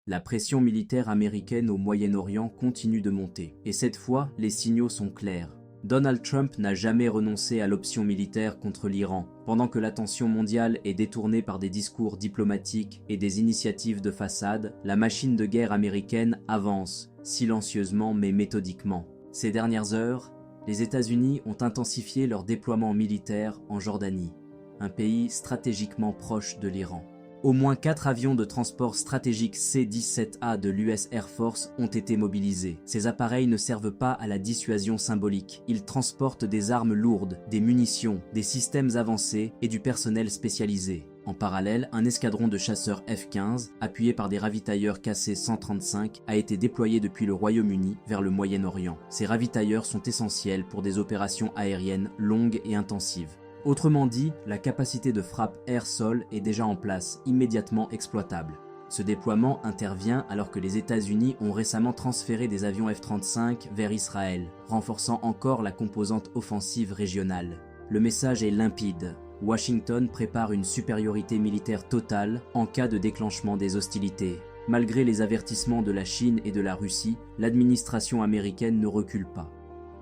La pression militaire américaine au Moyen-Orient continue de monter. Et cette fois, les signaux sont clairs. Donald Trump n'a jamais renoncé à l'option militaire contre l'Iran. Pendant que l'attention mondiale est détournée par des discours diplomatiques et des initiatives de façade, la machine de guerre américaine avance, silencieusement mais méthodiquement. Ces dernières heures, les États-Unis ont intensifié leur déploiement militaire en Jordanie, un pays stratégiquement proche de l'Iran. Au moins 4 avions de transport stratégique C-17A de l'US Air Force ont été mobilisés. Ces appareils ne servent pas à la dissuasion symbolique. Ils transportent des armes lourdes, des munitions, des systèmes avancés et du personnel spécialisé. En parallèle, un escadron de chasseurs F-15, appuyé par des ravitailleurs KC-135, a été déployé depuis le Royaume-Uni vers le Moyen-Orient. Ces ravitailleurs sont essentiels pour des opérations aériennes longues et intensives. Autrement dit, la capacité de frappe air-sol est déjà en place, immédiatement exploitable. Ce déploiement intervient alors que les États-Unis ont récemment transféré des avions F-35 vers Israël, renforçant encore la composante offensive régionale. Le message est limpide. Washington prépare une supériorité militaire totale en cas de déclenchement des hostilités. Malgré les avertissements de la Chine et de la Russie, l'administration américaine ne recule pas.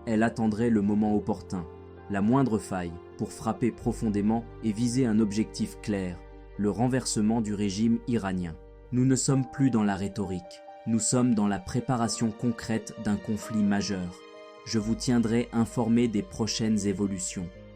Elle attendrait le moment opportun, la moindre faille, pour frapper profondément et viser un objectif clair, le renversement du régime iranien. Nous ne sommes plus dans la rhétorique, nous sommes dans la préparation concrète d'un conflit majeur. Je vous tiendrai informé des prochaines évolutions.